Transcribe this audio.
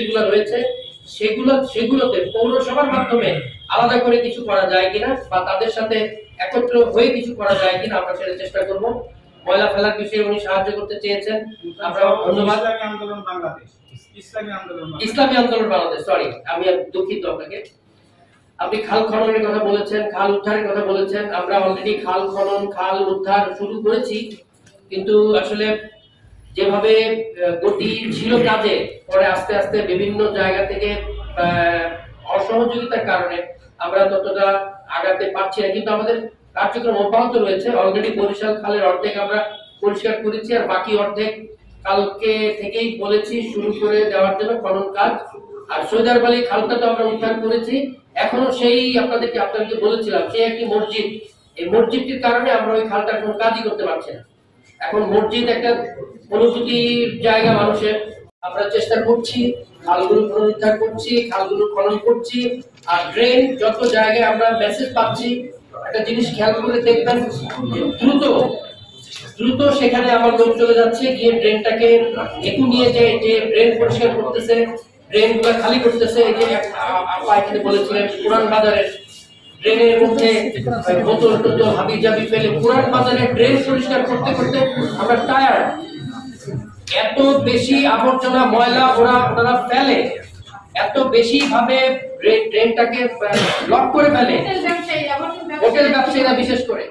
মন্দিরগুলো রয়েছে সেগুলোতে পৌরসভার মাধ্যমে আলাদা করে কিছু করা যায় কিনা বা তাদের সাথে একত্র হয়ে কিছু করা যায় কিনা আমরা সেটা চেষ্টা করব। ময়লা ফেলার বিষয়ে উনি সাহায্য করতে চেয়েছেন, আমরা ধন্যবাদ। ইসলামী আন্দোলন বাংলাদেশ, সরি আমি দুঃখিত আপনাকে। আপনি খাল খননের কথা বলেছেন, খাল উদ্ধারের কথা বলেছেন। আমরা অলরেডি খাল খনন খাল উদ্ধার শুরু করেছি, কিন্তু আসলে যেভাবে গতি ছিল কাজে, পরে আস্তে আস্তে বিভিন্ন জায়গা থেকে অসহযোগিতার কারণে আমরা ততটা আগাতে পারছি না, কিন্তু আমাদের কার্যক্রম অব্যাহত রয়েছে। অলরেডি বরিশাল খালের অর্ধেক আমরা পরিষ্কার করেছি, আর বাকি অর্ধেক কালকে থেকেই বলেছি শুরু করে দেওয়ার জন্য খনন কাজ। আর সৈদারবালি খালটা তো আমরা উদ্ধার করেছি, এখনো সেই আপনাদেরকে বলেছিলাম সেই একটি মসজিদ, এই মসজিদটির কারণে আমরা ওই খালটার কোনো কাজই করতে পারছি না। এখন মসজিদ একটা অনুভূতির জায়গা মানুষের, আমরা চেষ্টা করছি খালগুলো পুনরুদ্ধার করছি, খালগুলো খনন করছি। আর ড্রেন যত জায়গায় আমরা মেসেজ পাচ্ছি, একটা জিনিস খেয়াল করে দেখবেন, দ্রুত দ্রুত সেখানে আমার লোক চলে যাচ্ছে, গিয়ে ড্রেনটাকে একটু নিয়ে যে ড্রেন পরিষ্কার করতেছে, ড্রেন গুলা খালি করতেছে। এই যে আপা এখানে বলেছিলেন পুরান বাজারের ড্রেনের মধ্যে বোতল টোতল হাবি জাবি ফেলে পুরান বাজারের ড্রেন পরিষ্কার করতে করতে আমরা টায়ার্ড। এত বেশি আবর্জনা ময়লা ওরা ফেলে, এত বেশি ভাবে ড্রেনটাকে ব্লক করে ফেলে, হোটেল ব্যবসায়ীরা বিশেষ করে।